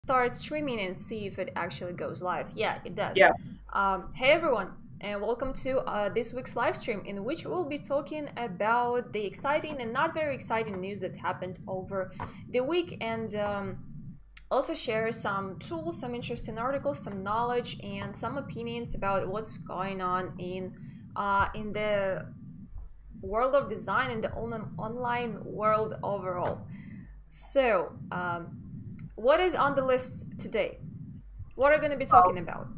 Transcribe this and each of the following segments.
start streaming and see if it actually goes live. Yeah, it does. Yeah. Hey everyone, and welcome to this week's live stream, in which we'll be talking about the exciting and not very exciting news that's happened over the week, and also share some tools, some interesting articles, some knowledge, and some opinions about what's going on in the world of design and the online world overall. So, what is on the list today? What are we going to be talking about?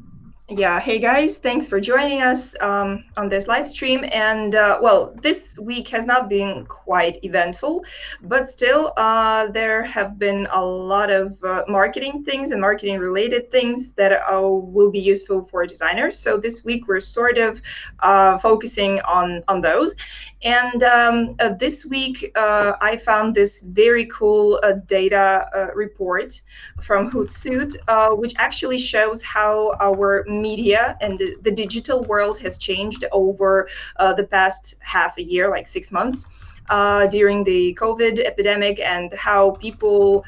Yeah, hey guys, thanks for joining us on this live stream. And well, this week has not been quite eventful, but still, there have been a lot of marketing things and marketing related things that will be useful for designers. So this week we're sort of focusing on those. And this week I found this very cool data report from Hootsuite, which actually shows how our media and the digital world has changed over the past half a year, like 6 months. During the COVID epidemic, and how people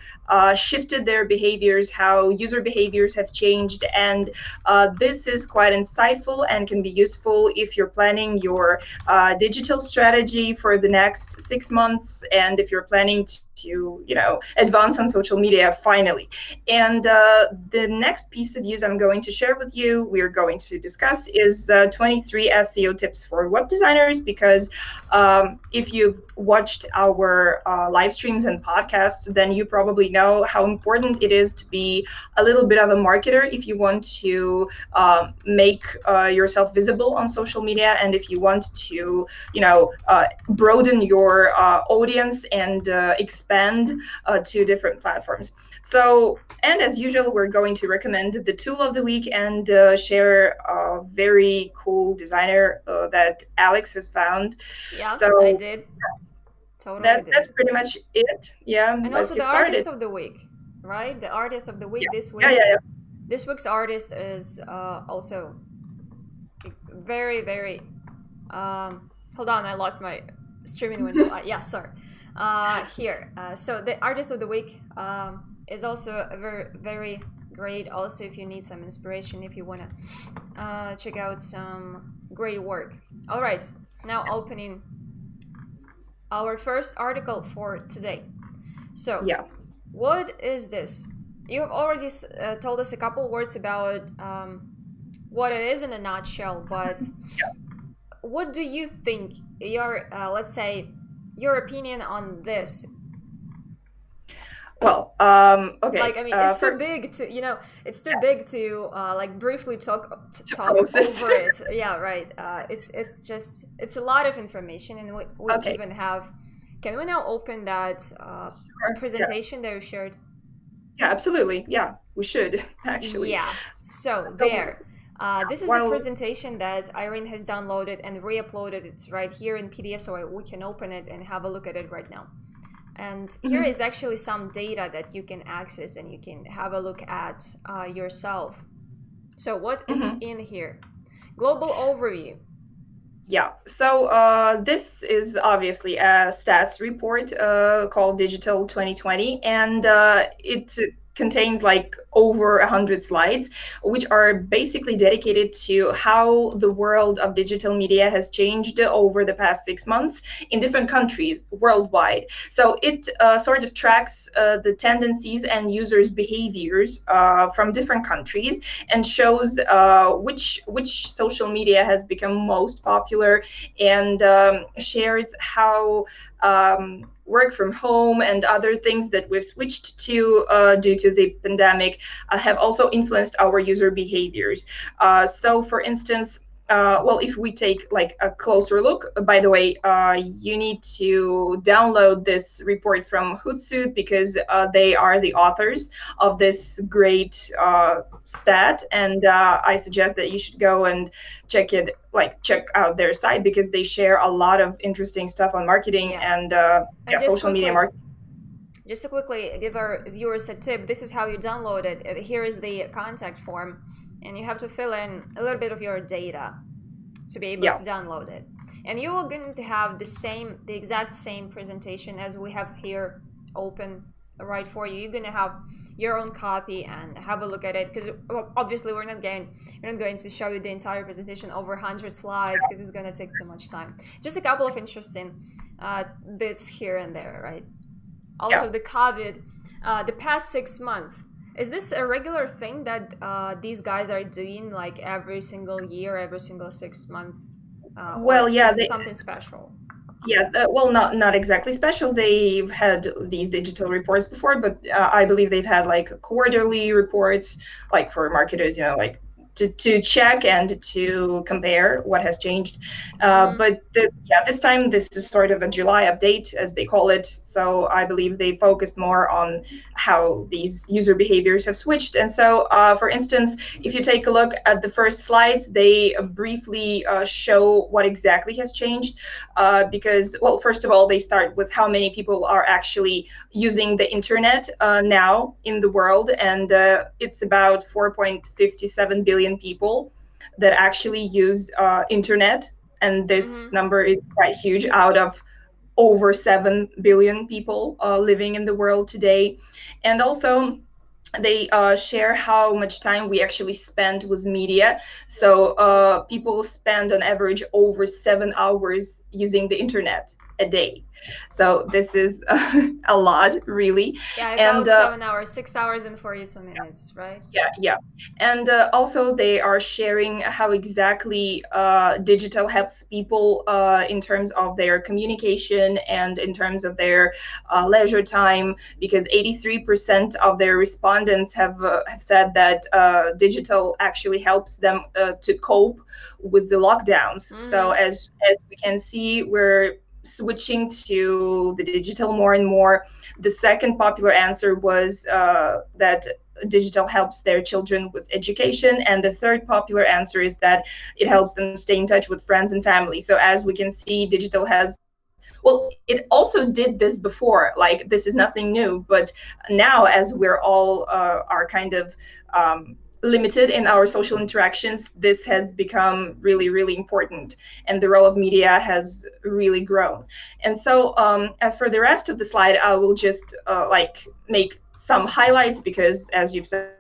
shifted their behaviors, how user behaviors have changed. And this is quite insightful and can be useful if you're planning your digital strategy for the next 6 months, and if you're planning to advance on social media finally. And the next piece of news I'm going to share with you, we're going to discuss, is 23 SEO tips for web designers, because if you've watched our live streams and podcasts, then you probably know how important it is to be a little bit of a marketer if you want to make yourself visible on social media, and if you want to broaden your audience and expand to different platforms. So, and as usual, we're going to recommend the tool of the week and share a very cool designer that Alex has found. Yeah, So I did. Totally did. that's pretty much it. Yeah, And let's also get the artist started. of the week, right? The artist of the week Yeah, this yeah, week's yeah, yeah. this week's artist is also very, very. Hold on, I lost my streaming window. Yeah, sorry. Here. So the artist of the week is also a very, very great. Also, if you need some inspiration, if you wanna check out some great work. All right, now opening our first article for today. So, Yeah. what is this? You have already told us a couple words about what it is in a nutshell, but what do you think your, let's say, your opinion on this? Well, okay. Like, I mean, it's too big to, it's too big to like briefly talk process. over it. Yeah, right. It's a lot of information, and we Okay. even have. Can we now open that Sure. presentation that you shared? Yeah, absolutely. Yeah, we should actually. Yeah. So So there. This is the while presentation that Irene has downloaded and re-uploaded. It's right here in PDF, so we can open it and have a look at it right now. And here is actually some data that you can access and you can have a look at yourself. So what is in here? Global overview. Yeah, so this is obviously a stats report called Digital 2020, and it contains like over 100 slides, which are basically dedicated to how the world of digital media has changed over the past 6 months in different countries worldwide. So it sort of tracks the tendencies and users' behaviors from different countries, and shows which social media has become most popular, and shares how work from home and other things that we've switched to due to the pandemic have also influenced our user behaviors. So for instance, well, if we take like a closer look, by the way, you need to download this report from Hootsuite, because they are the authors of this great stat, and I suggest that you should go and check out their site, because they share a lot of interesting stuff on marketing and social media marketing. Just to quickly give our viewers a tip, this is how you download it. Here is the contact form, and you have to fill in a little bit of your data to be able to download it. And you are going to have the exact same presentation as we have here open write for you. You're gonna have your own copy and have a look at it, because obviously we're not going to show you the entire presentation over 100 slides, because it's gonna take too much time. Just a couple of interesting bits here and there, right? Also, the COVID, the past 6 months. Is this a regular thing that these guys are doing, like every single year, every single 6 months? Well, yeah, is it something special? Yeah, well, not exactly special. They've had these digital reports before, but I believe they've had like quarterly reports, like for marketers, like to check and to compare what has changed. But this time this is sort of a July update, as they call it. So I believe they focused more on how these user behaviors have switched. And so, for instance, if you take a look at the first slides, they briefly show what exactly has changed. Because, well, first of all, they start with how many people are actually using the internet now in the world. And it's about 4.57 billion people that actually use internet. And this number is quite huge out of over 7 billion people living in the world today. And also, they share how much time we actually spend with media. So people spend on average over 7 hours using the internet a day. So this is a lot, really. Yeah, about 7 hours, 6 hours and 42 minutes, right? Yeah. And also they are sharing how exactly digital helps people in terms of their communication and in terms of their leisure time, because 83% of their respondents have said that digital actually helps them to cope with the lockdowns. So as we can see, we're switching to the digital more and more. The second popular answer was that digital helps their children with education, and the third popular answer is that it helps them stay in touch with friends and family. So as we can see, digital has, well, it also did this before, like this is nothing new, but now as we're all are kind of limited in our social interactions, this has become really, really important, and the role of media has really grown. And so as for the rest of the slide, I will just make some highlights, because as you've said,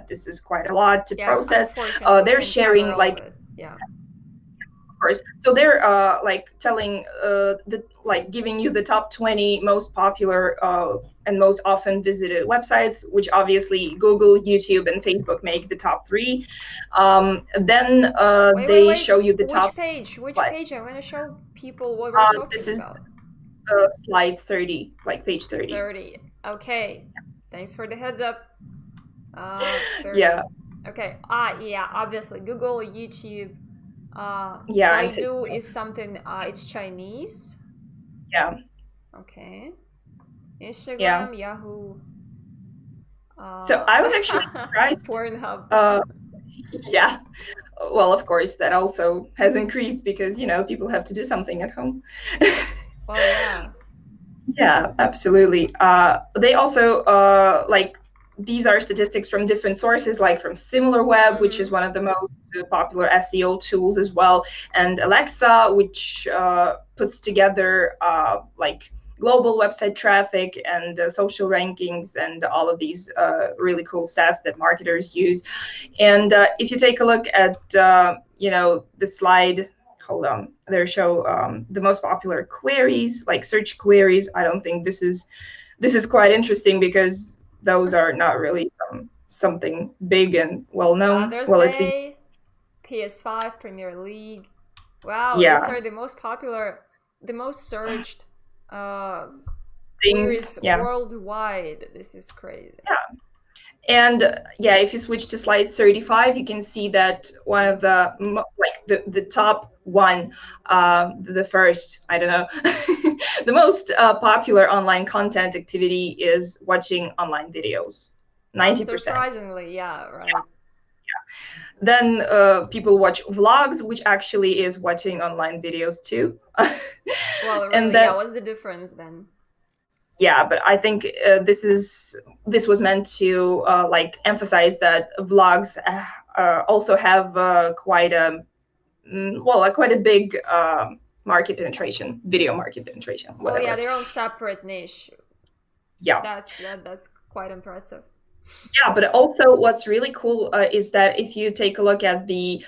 this is quite a lot to process. They're sharing course. So they're telling giving you the top 20 most popular and most often visited websites, which obviously Google, YouTube, and Facebook make the top 3. Then they show you the top. Which page? I'm going to show people what we're talking this is, about. Slide 30, like page 30. 30. Okay. Thanks for the heads up. 30. Yeah. Okay. Yeah. Obviously, Google, YouTube. Baidu is something. It's Chinese. Yeah. Okay. Instagram, Yahoo. So I was actually surprised. Pornhub. Yeah. Well, of course, that also has increased because people have to do something at home. Well, yeah. Yeah, absolutely. They also these are statistics from different sources, like from SimilarWeb, which is one of the most popular SEO tools as well, and Alexa, which puts together global website traffic and social rankings and all of these really cool stats that marketers use. And if you take a look at the slide, hold on, there show the most popular queries, like search queries. I don't think this is quite interesting because those are not really something big and well known. There's PS5, Premier League. Wow, these are the most popular, the most searched queries worldwide. This is crazy. Yeah. And if you switch to slide 35, you can see that one of the the top one, the first, I don't know, the most popular online content activity is watching online videos. 90%. Surprisingly, yeah, right. Yeah. Then people watch vlogs, which actually is watching online videos too. Well, really, and then, what's the difference then? Yeah, but I think this was meant to emphasize that vlogs also have quite a big market penetration, video market penetration. Whatever. Well, yeah, their own separate niche. Yeah. That's quite impressive. Yeah, but also what's really cool is that if you take a look at the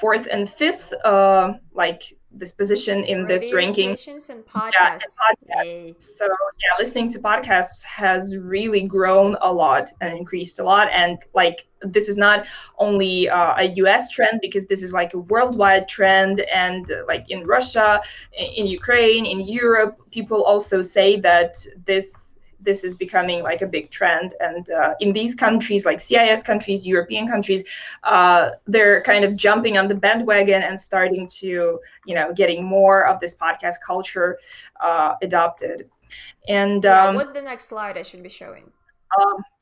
fourth and fifth, like this position in this Radio ranking, stations and yeah, and podcasts. Yay. podcasts. So yeah, listening to podcasts has really grown a lot and increased a lot. And like this is not only a US trend, because this is like a worldwide trend. And like in Russia, in Ukraine, in Europe, people also say that this is becoming like a big trend. And in these countries, like CIS countries, European countries, they're kind of jumping on the bandwagon and starting to, getting more of this podcast culture adopted. And Yeah, what's the next slide I should be showing?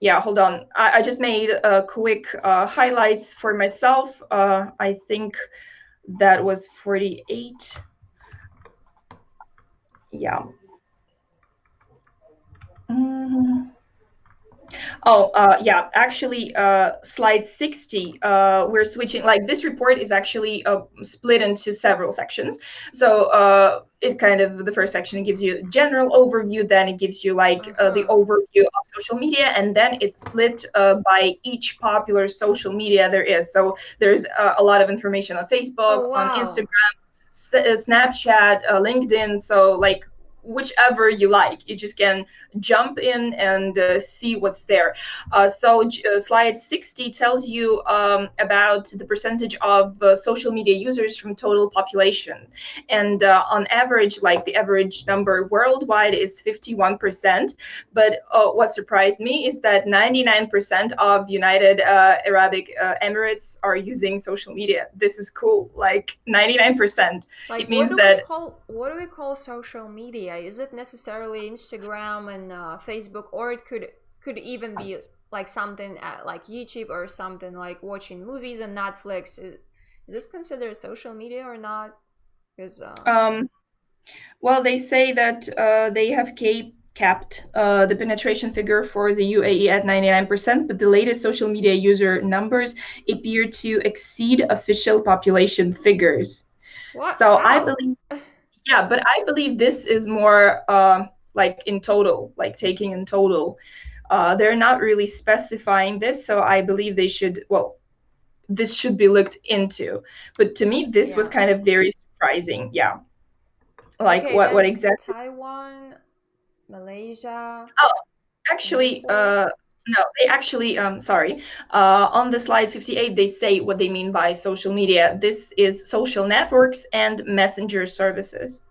yeah, hold on. I just made quick highlights for myself. I think that was 48. Yeah. Mm. Oh, yeah, actually, slide 60, we're switching, like this report is actually split into several sections. So it kind of, the first section gives you a general overview, then it gives you like the overview of social media, and then it's split by each popular social media there is. So there's a lot of information on Facebook, on Instagram, Snapchat, LinkedIn. So like whichever you like, you just can jump in and see what's there. So slide 60 tells you about the percentage of social media users from total population. And on average, like the average number worldwide is 51%. But what surprised me is that 99% of United Arab Emirates are using social media. This is cool, like 99%. Like, it means what do we call social media? Is it necessarily Instagram and Facebook, or it could even be like something like YouTube or something like watching movies on Netflix? Is this considered social media or not? Because well, they say that they have capped the penetration figure for the UAE at 99%, but the latest social media user numbers appear to exceed official population figures. what? So How? I believe, yeah, but I believe this is more like in total, like taking in total. They're not really specifying this, so I believe they should, well, this should be looked into. But to me, this was kind of very surprising. Yeah. Like okay, what then exactly? Taiwan, Malaysia, Oh, actually, Singapore. no, they actually, sorry. On the slide 58, they say what they mean by social media. This is social networks and messenger services.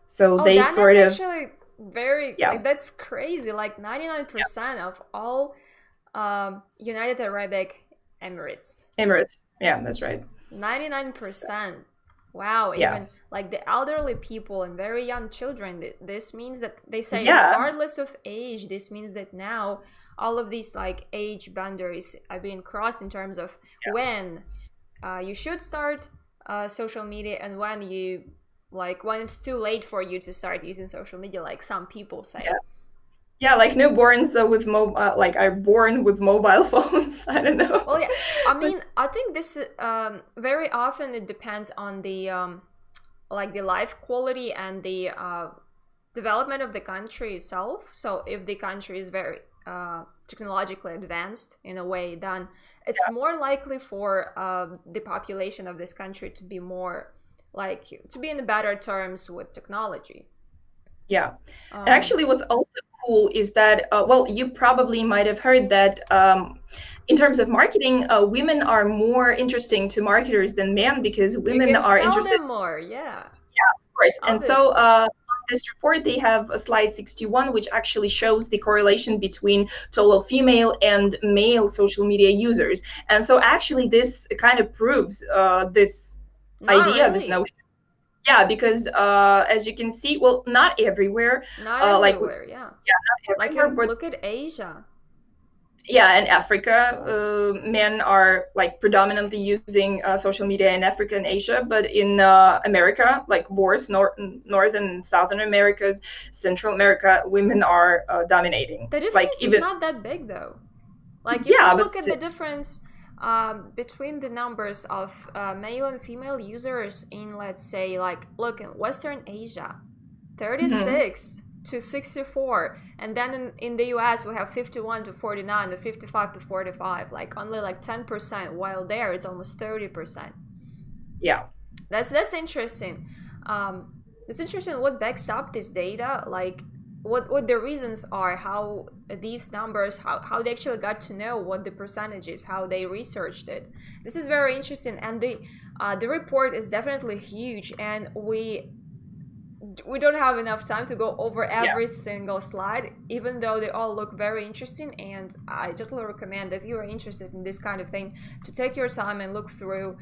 So Oh, they that's sort of, actually very, yeah, like, that's crazy. Like 99% of all United Arab Emirates. Emirates. Yeah, that's right. 99%. Wow, Yeah. even like the elderly people and very young children. This means that they say, Yeah. regardless of age, this means that now all of these like age boundaries are being crossed in terms of when you should start social media and when you, like, when it's too late for you to start using social media, like some people say. Yeah. Yeah, like newborns with like are born with mobile phones. I don't know. Well, yeah, I mean, I think this very often it depends on the like the life quality and the development of the country itself. So if the country is very technologically advanced in a way, then it's more likely for the population of this country to be more like to be in better terms with technology. Yeah. And actually, what's also cool is that, well, you probably might have heard that in terms of marketing, women are more interesting to marketers than men, because women you can are sell interested. them more, yeah. Yeah, of course. And so Obviously. on this report, they have a slide 61, which actually shows the correlation between total female and male social media users. And so actually, this kind of proves this Not idea, this really. notion. Yeah, because as you can see, well, not everywhere. Not Like, everywhere, yeah. not Like everywhere, but look at Asia. yeah, in Africa, men are like predominantly using social media in Africa and Asia, but in America, like both North and Southern Americas, Central America, women are dominating. The Like difference is even, not that big though. Like if yeah, you but look at the difference between the numbers of male and female users in, let's say, like, look in Western Asia, 36 to 64, and then in the US we have 51 to 49 to 55 to 45, like only like 10%, while there it's almost 30%. Yeah, that's interesting. It's interesting what backs up this data, like what the reasons are, how these numbers, how they actually got to know what the percentage is, how they researched it. This is very interesting, and the report is definitely huge, and we don't have enough time to go over every single slide, even though they all look very interesting. And I totally recommend that if you are interested in this kind of thing to take your time and look through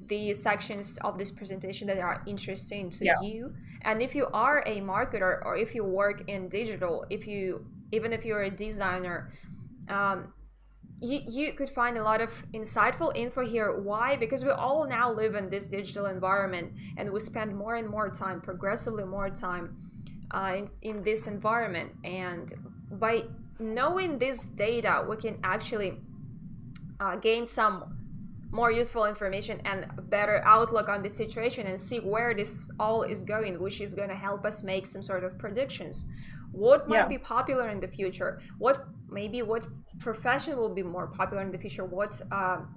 the sections of this presentation that are interesting to you. And if you are a marketer, or if you work in digital, even if you're a designer, you could find a lot of insightful info here. Why? Because we all now live in this digital environment, and we spend more and more time, progressively more time in this environment. And by knowing this data, we can actually gain some more useful information and a better outlook on the situation, and see where this all is going, which is going to help us make some sort of predictions. What might be popular in the future? What profession will be more popular in the future? What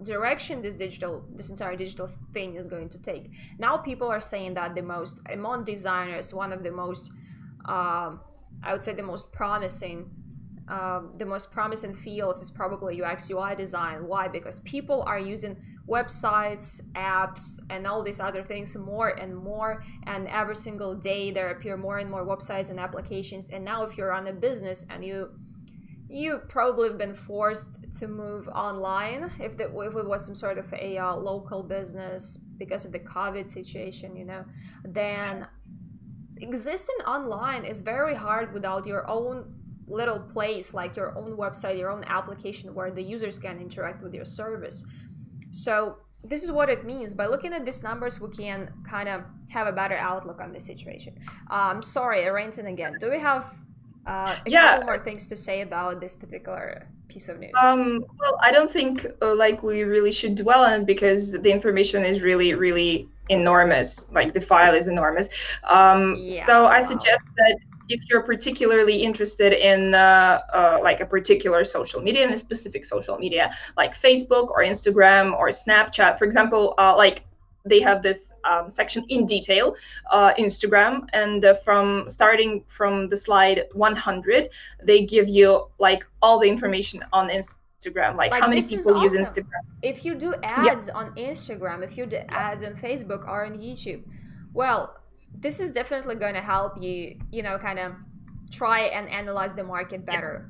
direction this entire digital thing is going to take? Now people are saying that among designers, one of the most, I would say the most promising fields is probably UX UI design. Why? Because people are using websites, apps, and all these other things more and more, and every single day there appear more and more websites and applications. And now if you're on a business and you probably have been forced to move online, if it was some sort of a local business because of the COVID situation, then existing online is very hard without your own little place, like your own website, your own application where the users can interact with your service. So this is what it means. By looking at these numbers, we can kind of have a better outlook on the situation. Sorry, I ranted again. Do we have a couple more things to say about this particular piece of news? Well, I don't think like we really should dwell on it, because the information is really, really enormous. Like the file is enormous. So I suggest that if you're particularly interested in like a particular social media, in a specific social media, like Facebook or Instagram or Snapchat, for example, like they have this section in detail, Instagram, and starting from the slide 100, they give you like all the information on Instagram, like how many people use Instagram. If you do ads on Instagram, if you do ads on Facebook or on YouTube, well, this is definitely going to help you, kind of try and analyze the market better.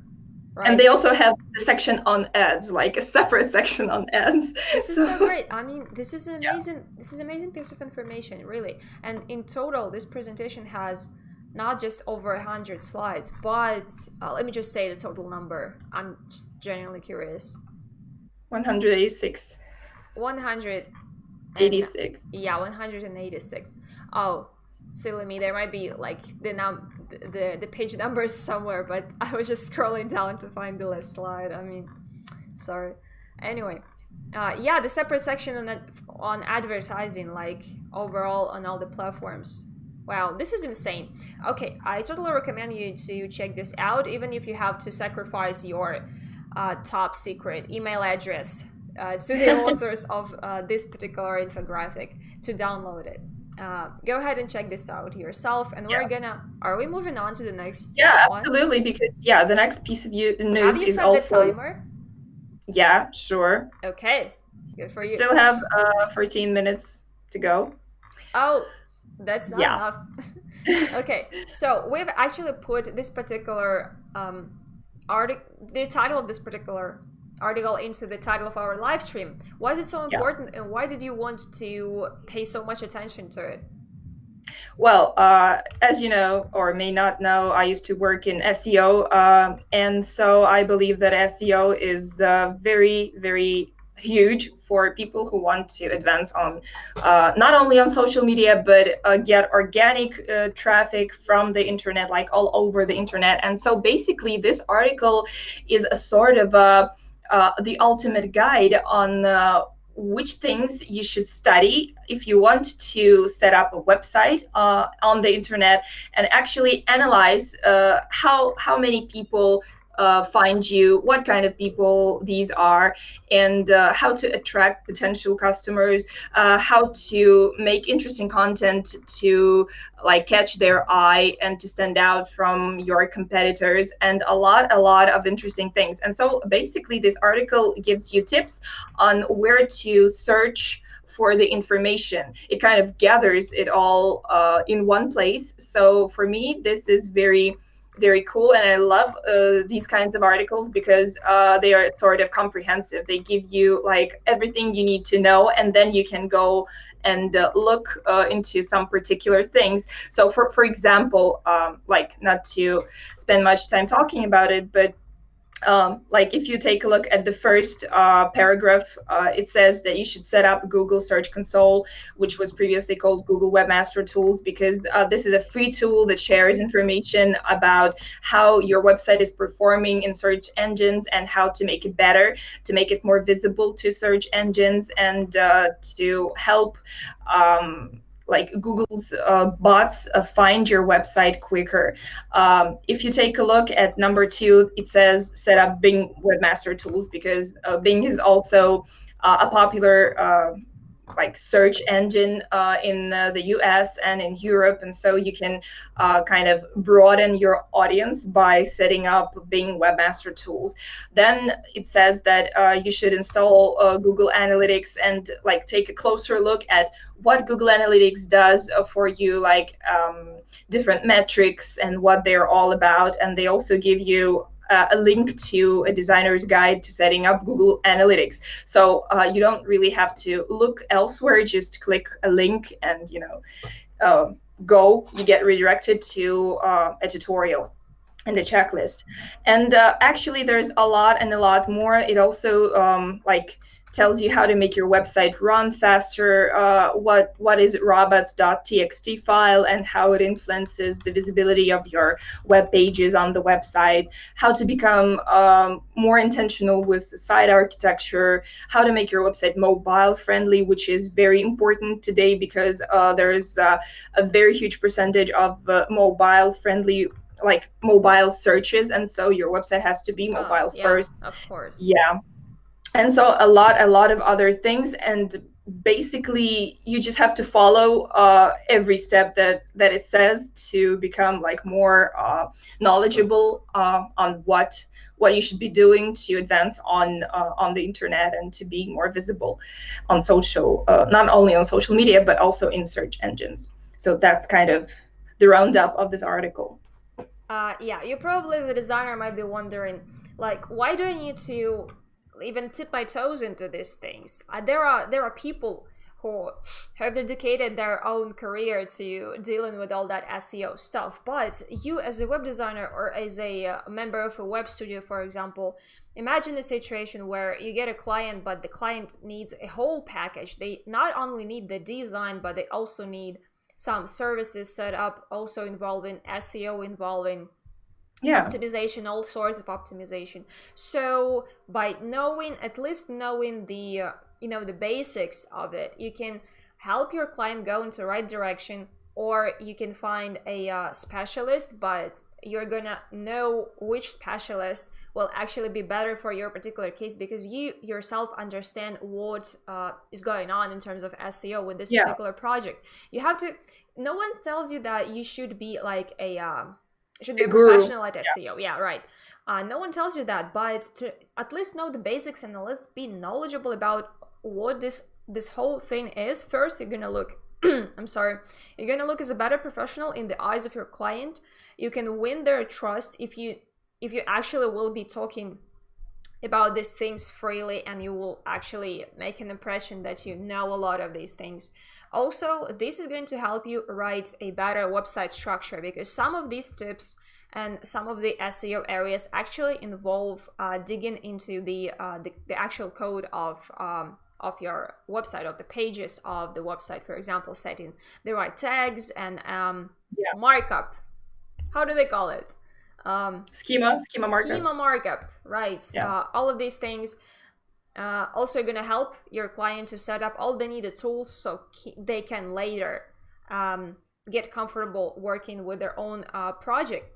Right? And they also have the section on ads, like a separate section on ads. This is so great. I mean, this is amazing. This is an amazing piece of information, really. And in total, this presentation has not just over 100 slides, but let me just say the total number. I'm just genuinely curious. 186. 186. Yeah, 186. Oh, silly me. There might be like the page numbers somewhere, but I was just scrolling down to find the last slide. I mean, sorry. Anyway, the separate section on advertising, like overall on all the platforms. Wow, this is insane. Okay, I totally recommend you to check this out, even if you have to sacrifice your top secret email address to the authors of this particular infographic to download it. Go ahead and check this out yourself, and are we moving on to the next one? Absolutely, because the next piece of news have you is set also the timer? Yeah, sure. Okay, good for you. Still have 14 minutes to go. Oh, that's not enough. Okay, so we've actually put this particular the title of this particular article into the title of our live stream. Why is it so important, and why did you want to pay so much attention to it? Well, as you know, or may not know, I used to work in SEO, and so I believe that SEO is very, very huge for people who want to advance on not only on social media, but get organic traffic from the internet, like all over the internet. And so basically this article is a sort of the ultimate guide on which things you should study if you want to set up a website on the internet, and actually analyze how many people find you, what kind of people these are, and how to attract potential customers, how to make interesting content to like catch their eye and to stand out from your competitors, and a lot of interesting things. And so basically this article gives you tips on where to search for the information. It kind of gathers it all in one place. So for me, this is very cool, and I love these kinds of articles because they are sort of comprehensive. They give you like everything you need to know, and then you can go and look into some particular things. So for example, like, not to spend much time talking about it, but like if you take a look at the first paragraph, it says that you should set up Google Search Console, which was previously called Google Webmaster Tools, because this is a free tool that shares information about how your website is performing in search engines and how to make it better, to make it more visible to search engines, and to help like Google's bots find your website quicker. If you take a look at number 2, it says set up Bing Webmaster Tools, because Bing is also a popular like search engine in the US and in Europe, and so you can kind of broaden your audience by setting up Bing Webmaster Tools. Then it says that you should install Google Analytics and like take a closer look at what Google Analytics does for you, like different metrics and what they're all about. And they also give you a link to a designer's guide to setting up Google Analytics. So you don't really have to look elsewhere, just click a link and, you know, go, you get redirected to a tutorial and a checklist. And actually there's a lot more. It also like tells you how to make your website run faster, what is robots.txt file and how it influences the visibility of your web pages on the website, how to become more intentional with the site architecture, how to make your website mobile friendly, which is very important today because there's a very huge percentage of mobile friendly, like mobile searches, and so your website has to be mobile first. Of course. Yeah. And so a lot of other things, and basically you just have to follow every step that it says to become like more knowledgeable on what you should be doing to advance on the internet and to be more visible on social, not only on social media but also in search engines. So that's kind of the roundup of this article. Yeah, you probably as a designer might be wondering, like, why do I need to even tip my toes into these things? There are people who have dedicated their own career to dealing with all that SEO stuff. But you as a web designer or as a member of a web studio, for example, imagine a situation where you get a client, but the client needs a whole package. They not only need the design, but they also need some services set up, also involving SEO, involving optimization, all sorts of optimization. So by at least knowing the the basics of it, you can help your client go into the right direction, or you can find a specialist, but you're gonna know which specialist will actually be better for your particular case, because you yourself understand what is going on in terms of SEO with this particular project. You have to, no one tells you that you should be like a professional at SEO. Yeah, right. No one tells you that, but to at least know the basics and let's be knowledgeable about what this whole thing is. First, you're gonna look you're gonna look as a better professional in the eyes of your client. You can win their trust if you actually will be talking about these things freely, and you will actually make an impression that you know a lot of these things. Also, this is going to help you write a better website structure, because some of these tips and some of the SEO areas actually involve digging into the actual code of your website, of the pages of the website. For example, setting the right tags and markup. How do they call it? Schema markup. Right. All of these things. Also going to help your client to set up all the needed tools so they can later get comfortable working with their own project.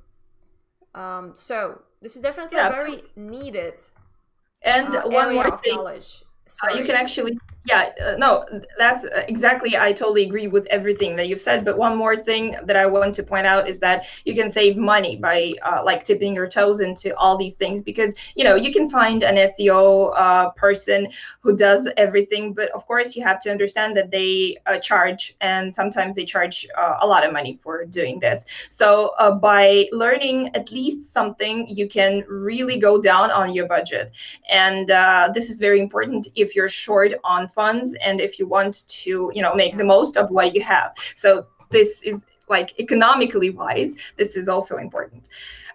So this is definitely a very needed and one area more of thing. knowledge. You can actually, no, that's exactly, I totally agree with everything that you've said. But one more thing that I want to point out is that you can save money by like tipping your toes into all these things, because you can find an SEO person who does everything, but of course you have to understand that they charge, and sometimes they charge a lot of money for doing this. So by learning at least something, you can really go down on your budget, and this is very important if you're short on funds and if you want to make the most of what you have. So this is like economically wise, this is also important.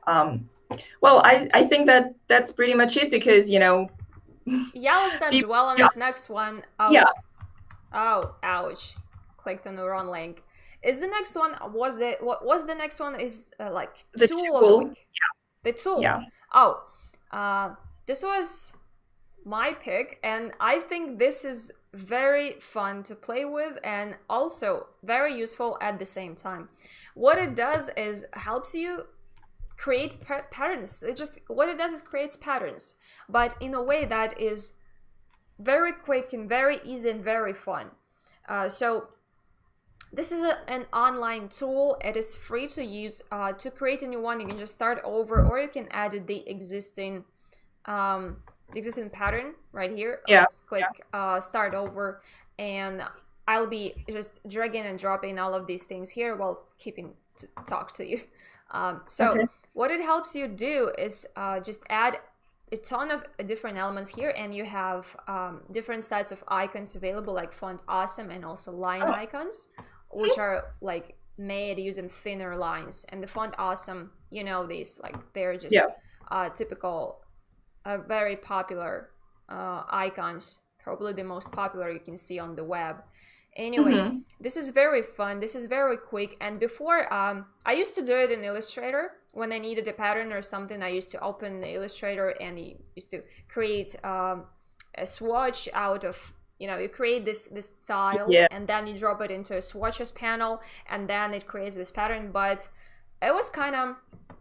Well, I think that that's pretty much it, because let's not dwell on the next one. Oh, ouch, clicked on the wrong link. Is the next one, what was the next one? Is like the tool of the week. The tool. This was my pick, and I think this is very fun to play with and also very useful at the same time. What it does is helps you create patterns. What it does is creates patterns, but in a way that is very quick and very easy and very fun. So this is an online tool. It is free to use. To create a new one, you can just start over, or you can add the existing pattern right here. Let's click start over, and I'll be just dragging and dropping all of these things here while keeping to talk to you. What it helps you do is just add a ton of different elements here, and you have different sets of icons available, like font awesome and also line icons, which are like made using thinner lines. And the font awesome, these, like, they're just typical very popular icons, probably the most popular you can see on the web. Anyway, this is very fun, this is very quick. And before, I used to do it in Illustrator. When I needed a pattern or something, I used to open the Illustrator and I used to create a swatch out of, you create this tile, and then you drop it into a swatches panel, and then it creates this pattern. But it was kind of,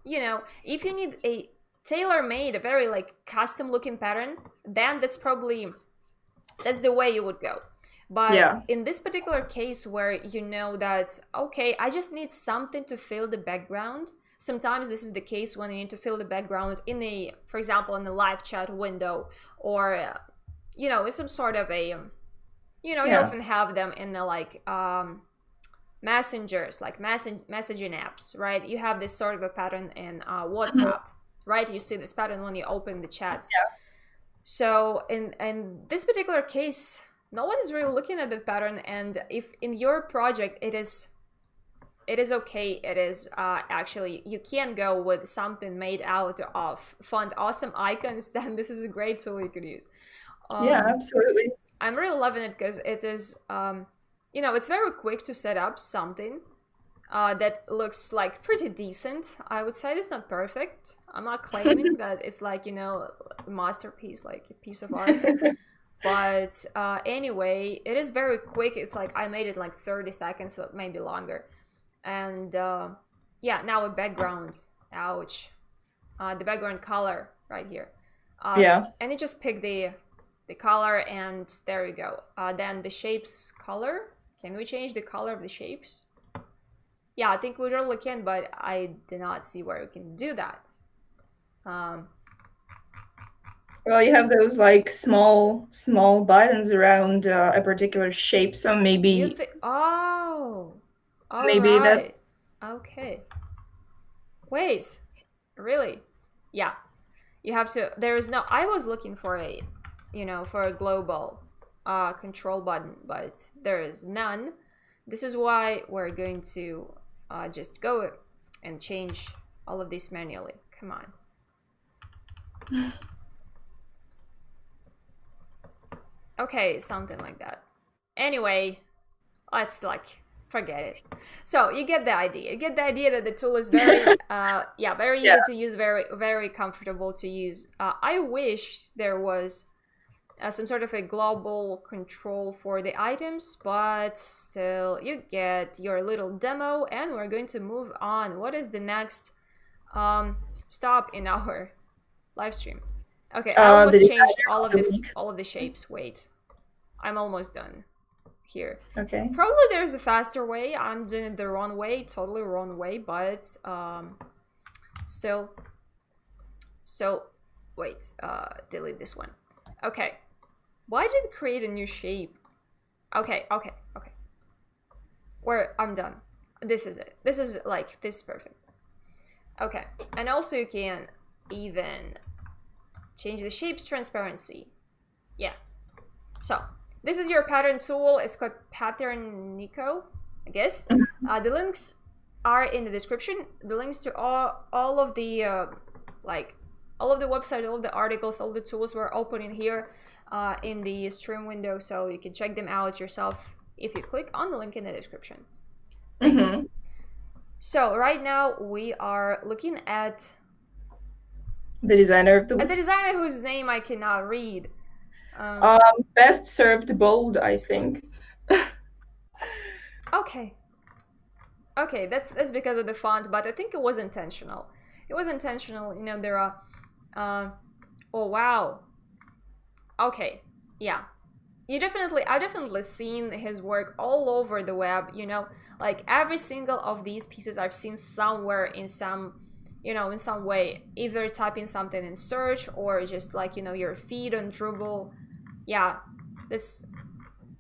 if you need a tailor-made, a very like custom looking pattern, then that's the way you would go. But in this particular case, where that, okay, I just need something to fill the background. Sometimes this is the case when you need to fill the background in for example, in the live chat window, or some sort of a you often have them in the like messengers, like messaging apps, right? You have this sort of a pattern in WhatsApp, right? You see this pattern when you open the chats. So in this particular case, no one is really looking at the pattern, and if in your project it is okay, it is actually, you can go with something made out of font awesome icons, then this is a great tool you could use. Absolutely. I'm really loving it because it is it's very quick to set up something that looks like pretty decent. I would say it's not perfect. I'm not claiming that it's like, a masterpiece, like a piece of art. But anyway, it is very quick. It's like I made it like 30 seconds, so maybe longer. And now a background. Ouch. The background color right here. And you just pick the color, and there you go. Then the shapes color. Can we change the color of the shapes? Yeah, I think we really can, but I did not see where we can do that. Well, you have those like small buttons around a particular shape, so maybe. Maybe that's okay. Wait, really? Yeah, you have to. There is no. I was looking for a, for a global control button, but there is none. This is why we're going to just go and change all of this manually. Come on. Okay, something like that. Anyway, let's forget it. So you get the idea. You get the idea that the tool is very very easy to use, very, very comfortable to use. I wish there was some sort of a global control for the items, but still you get your little demo, and we're going to move on. What is the next stop in our live stream? Okay, I almost changed all of the shapes. Wait, I'm almost done here. Okay. Probably there's a faster way. I'm doing it the wrong way, totally wrong way, but still. So wait, delete this one. Okay. Why did it create a new shape? Okay. I'm done. This is it. This is like, this is perfect. Okay, and also you can even change the shape's transparency. Yeah. So this is your pattern tool. It's called Pattern Nico, I guess. The links are in the description. The links to all of the all of the website, all the articles, all the tools were opening here in the stream window, so you can check them out yourself if you click on the link in the description. So right now we are looking at the designer of the week. The designer whose name I cannot read. Best served bold, I think. Okay, that's because of the font, but I think it was intentional. It was intentional. You know, there are oh wow. Okay, yeah. I've definitely seen his work all over the web, you know, like every single of these pieces I've seen somewhere in some, you know, in some way, either typing something in search or just like, you know, your feed on Drupal. Yeah,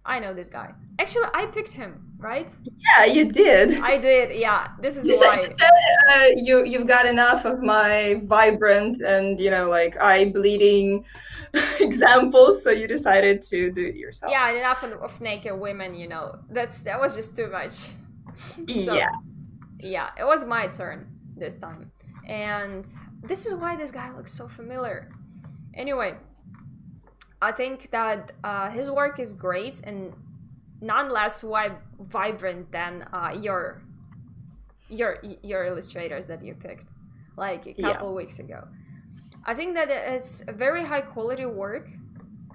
I know this guy. Actually, I picked him, right? Yeah, you did. I did, yeah. This is why. You've got enough of my vibrant and, you know, like eye-bleeding examples, so you decided to do it yourself. Yeah, enough of naked women, you know. That was just too much. So, yeah, it was my turn this time. And this is why this guy looks so familiar. Anyway, I think that his work is great and none less vibrant than your illustrators that you picked like a couple weeks ago. I think that it's a very high quality work,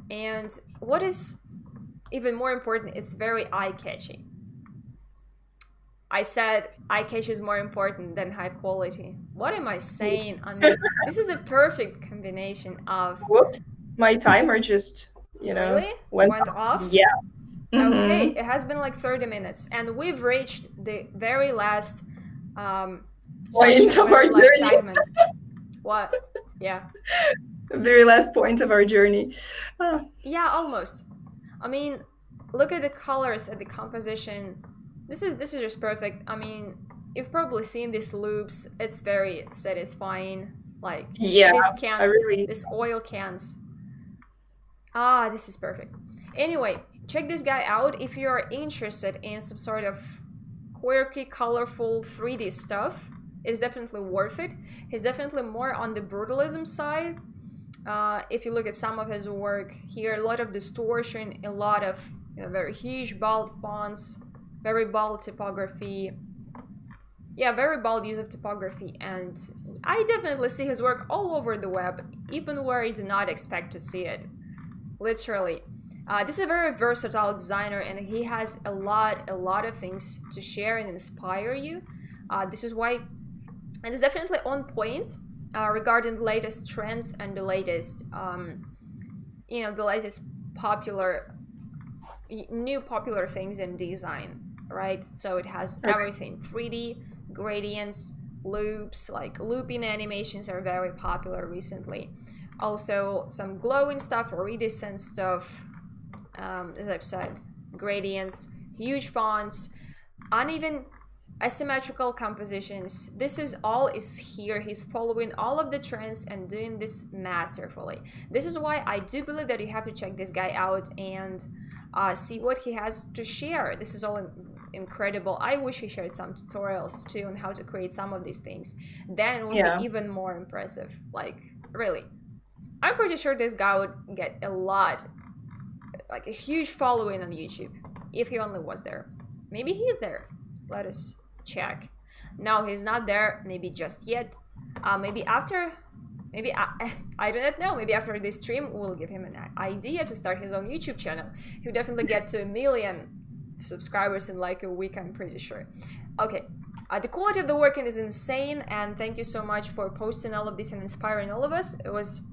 and what is even more important, it's very eye-catching. I said eye-catching is more important than high quality. What am I saying? I mean, this is a perfect combination of... Whoops, my timer just, you know, really? Went off? Yeah. Okay, it has been like 30 minutes, and we've reached the very last point of our journey. Segment. What? Yeah. The very last point of our journey. Yeah, almost. I mean, look at the colors and the composition. This is just perfect. I mean, you've probably seen these loops. It's very satisfying. Like these cans, these oil cans. This is perfect. Anyway, check this guy out if you're interested in some sort of quirky, colorful 3D stuff. It's definitely worth it. He's definitely more on the brutalism side. If you look at some of his work here, a lot of distortion, a lot of, you know, very huge bold fonts, very bold typography. Yeah, very bold use of typography, and I definitely see his work all over the web, even where you do not expect to see it. Literally. This is a very versatile designer, and he has a lot of things to share and inspire you. This is why, and it's definitely on point regarding the latest trends and the latest, you know, the latest new popular things in design, right? So it has everything: 3D, gradients, loops, like looping animations are very popular recently. Also, some glowing stuff, iridescent stuff. As I've said, gradients, huge fonts, uneven asymmetrical compositions. This is here. He's following all of the trends and doing this masterfully. This is why I do believe that you have to check this guy out and see what he has to share. This is all incredible. I wish he shared some tutorials too on how to create some of these things. Then it would be even more impressive. Like, really. I'm pretty sure this guy would get like a huge following on YouTube if he only was there. Maybe he's there. Let us check. No, he's not there. Maybe just yet. Maybe after Maybe I do not know. Maybe after this stream, we'll give him an idea to start his own YouTube channel. He'll definitely get to 1 million subscribers in like a week, I'm pretty sure. Okay, the quality of the work is insane, and thank you so much for posting all of this and inspiring all of us. It was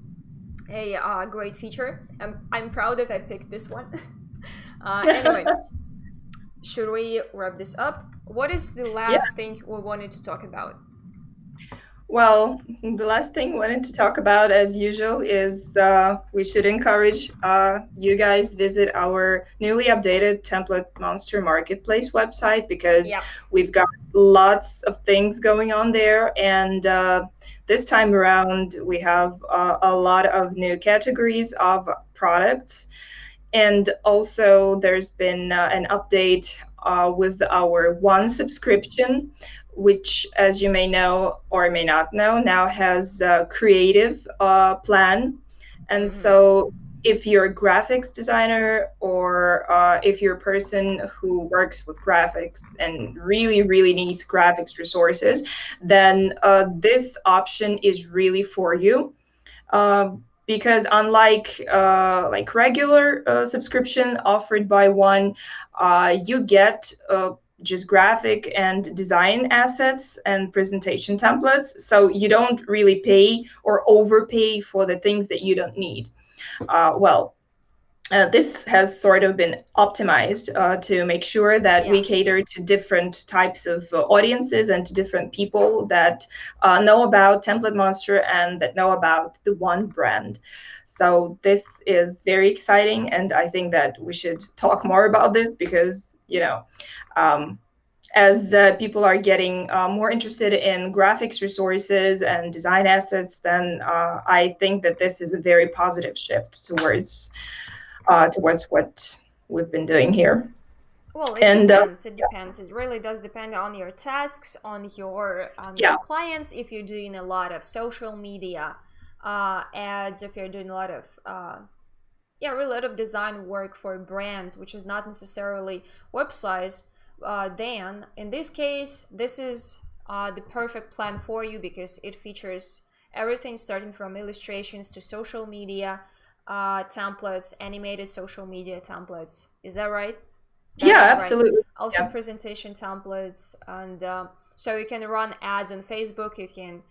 a great feature. I'm proud that I picked this one. Anyway, should we wrap this up? What is the last thing we wanted to talk about? Well, the last thing I wanted to talk about, as usual, is we should encourage you guys visit our newly updated TemplateMonster marketplace website, because we've got lots of things going on there. And this time around, we have a lot of new categories of products. And also, there's been an update with our one subscription, which, as you may know or may not know, now has a creative plan. And so if you're a graphics designer, or if you're a person who works with graphics and really, really needs graphics resources, then this option is really for you. Because unlike like regular subscription offered by one, you get just graphic and design assets and presentation templates. So you don't really pay or overpay for the things that you don't need. This has sort of been optimized to make sure that we cater to different types of audiences and to different people that know about TemplateMonster and that know about the one brand. So this is very exciting, and I think that we should talk more about this, because, you know, as people are getting more interested in graphics resources and design assets, then I think that this is a very positive shift towards what we've been doing here. Well, it depends. It depends. It really does depend on your tasks, on your clients. If you're doing a lot of social media ads, if you're doing a lot of really a lot of design work for brands, which is not necessarily websites, then in this case, this is the perfect plan for you, because it features everything starting from illustrations to social media templates, animated social media templates. Is that right? That absolutely. Right. Also presentation templates, and so you can run ads on Facebook. You can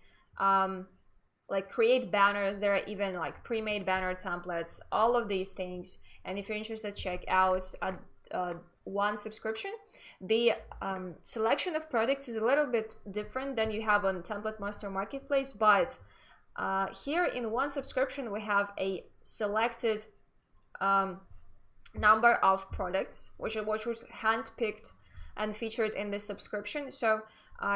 like create banners. There are even like pre-made banner templates, all of these things. And if you're interested, check out one subscription. The selection of products is a little bit different than you have on TemplateMonster Marketplace, but here in one subscription we have a selected number of products, which was handpicked and featured in this subscription. So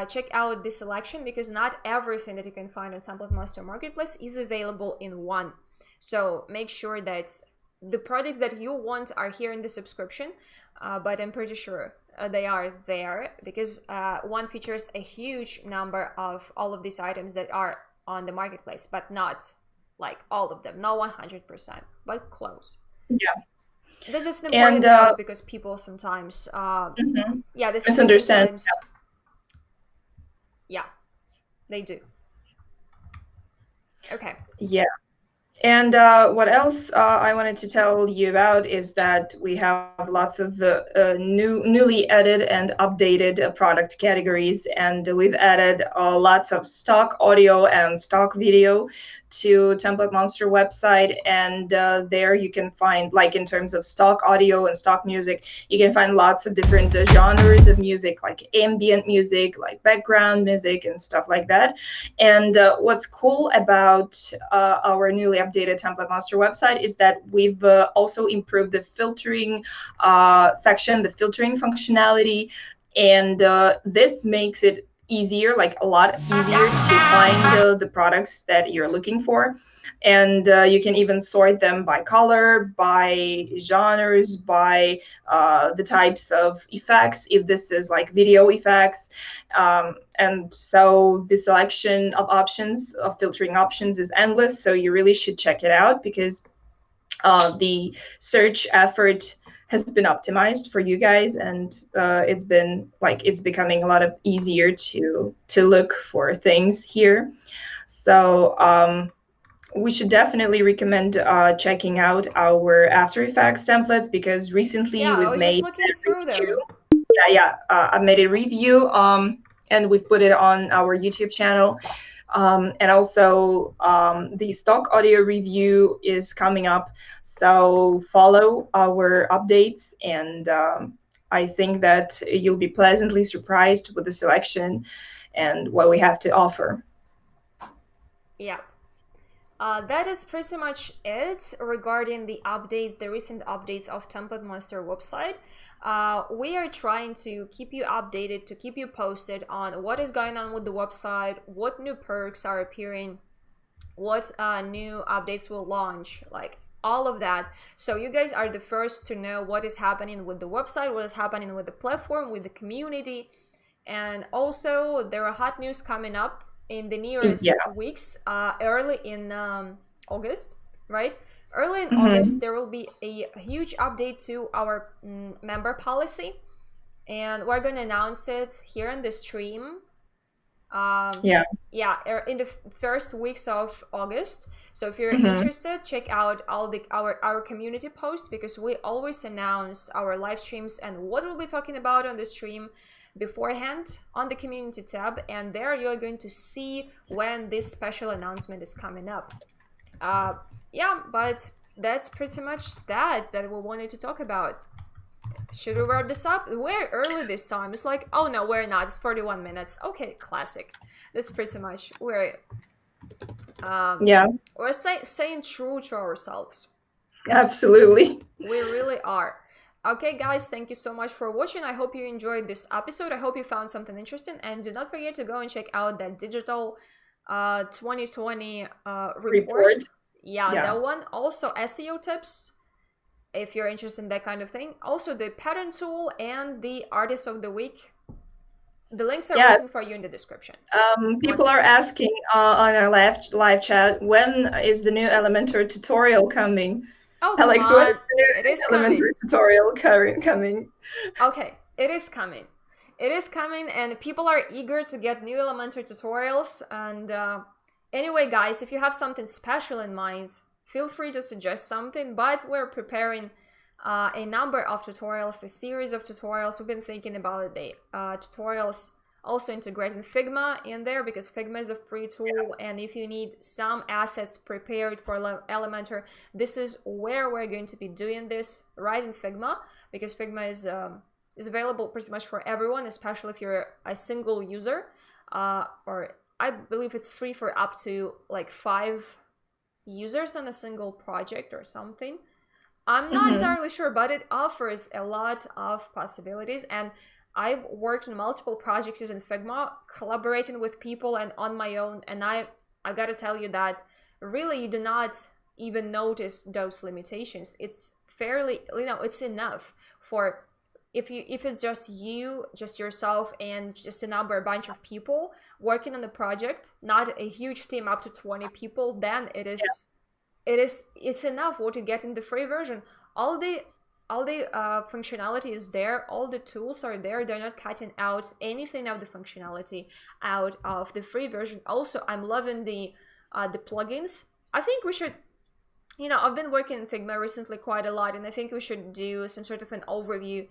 check out the selection, because not everything that you can find on TemplateMonster Marketplace is available in one. So make sure that the products that you want are here in the subscription, but I'm pretty sure they are there, because one features a huge number of all of these items that are on the marketplace, but not like all of them, not 100%, but close. That's just an important note, because people sometimes this misunderstand. They do. Okay. And what else I wanted to tell you about is that we have lots of newly added and updated product categories, and we've added lots of stock audio and stock video to TemplateMonster website. And there you can find, like in terms of stock audio and stock music, you can find lots of different genres of music, like ambient music, like background music and stuff like that. And what's cool about our newly updated TemplateMonster website is that we've also improved the filtering section, the filtering functionality, and this makes it easier, like a lot easier to find the products that you're looking for. And you can even sort them by color, by genres, by the types of effects, if this is like video effects. And so the selection of options, of filtering options, is endless. So you really should check it out, because the search effort has been optimized for you guys, and it's becoming a lot easier to look for things here. So we should definitely recommend checking out our After Effects templates, because recently Yeah, I we've was just made looking a through them. review. I made a review, and we've put it on our YouTube channel. And also, the stock audio review is coming up. So follow our updates, and I think that you'll be pleasantly surprised with the selection and what we have to offer. Yeah. That is pretty much it regarding the updates, the recent updates of TemplateMonster website. We are trying to keep you updated, to keep you posted on what is going on with the website, what new perks are appearing, what new updates will launch, like all of that. So you guys are the first to know what is happening with the website, what is happening with the platform, with the community. And also there are hot news coming up in the nearest Yeah. weeks, early in August, right? Early in Mm-hmm. August, there will be a huge update to our member policy, and we're going to announce it here in the stream. Yeah. Yeah, in the first weeks of August. So if you're Mm-hmm. interested, check out all the our community posts, because we always announce our live streams and what we'll be talking about on the stream beforehand on the community tab, and there you're going to see when this special announcement is coming up. Yeah, but that's pretty much that we wanted to talk about. Should we wrap this up? We're early this time. It's like, oh no, we're not. It's 41 minutes. Okay, classic. That's pretty much Yeah, we're saying true to ourselves. absolutely. We really are. Okay, guys, thank you so much for watching. I hope you enjoyed this episode. I hope you found something interesting, and do not forget to go and check out that digital 2020 report. Yeah, Yeah. that one. Also, SEO tips, if you're interested in that kind of thing. Also, the pattern tool and the artist of the week. The links are written for you in the description. People are asking on our live chat, when is the new Elementor tutorial coming? Oh, come Alex, when is on. the new It is Elementor coming. tutorial coming? Okay, it is coming. It is coming, and people are eager to get new Elementor tutorials. And anyway, guys, if you have something special in mind, feel free to suggest something. But we're preparing a number of tutorials, a series of tutorials. We've been thinking about the tutorials also integrating Figma in there, because Figma is a free tool, and if you need some assets prepared for Elementor, this is where we're going to be doing this, right in Figma, because Figma is available pretty much for everyone, especially if you're a single user, or I believe it's free for up to like 5 users on a single project or something. I'm not entirely sure, but it offers a lot of possibilities, and I've worked on multiple projects using Figma, collaborating with people and on my own, and I gotta tell you that really you do not even notice those limitations. It's fairly, it's enough for if it's just you, just yourself, and just a bunch of people working on the project, not a huge team up to 20 people, then it's enough what you get in the free version. All the functionality is there, all the tools are there. They're not cutting out anything of the functionality out of the free version. Also, I'm loving the plugins. I think we should, I've been working in Figma recently quite a lot, and I think we should do some sort of an overview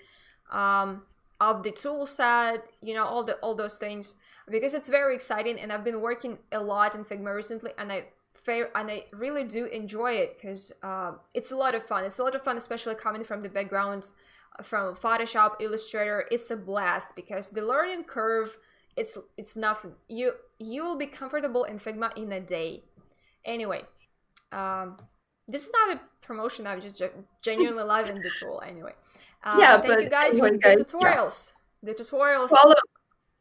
of the tool set, all those things, because it's very exciting, and I've been working a lot in Figma recently, and I really do enjoy it, because it's a lot of fun. It's a lot of fun, especially coming from the background from Photoshop, Illustrator. It's a blast, because the learning curve, it's nothing. You will be comfortable in Figma in a day. Anyway, this is not a promotion. I'm just genuinely loving the tool. Anyway, thank you guys. Anyway, guys, The tutorials.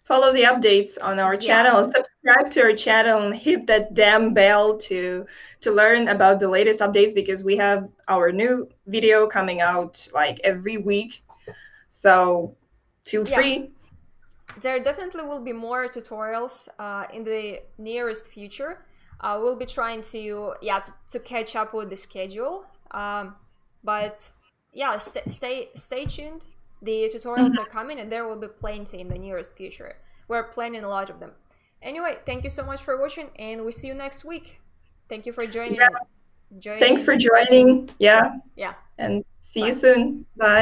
Follow the updates on our channel, subscribe to our channel, and hit that damn bell to learn about the latest updates, because we have our new video coming out like every week. So feel free. There definitely will be more tutorials in the nearest future. We'll be trying to catch up with the schedule. But yeah, stay tuned. The tutorials are coming, and there will be plenty in the nearest future. We're planning a lot of them. Anyway, thank you so much for watching, and we'll see you next week. Thank you for joining. Yeah. Thanks for joining. Yeah. Yeah. And see Bye. you soon. Bye.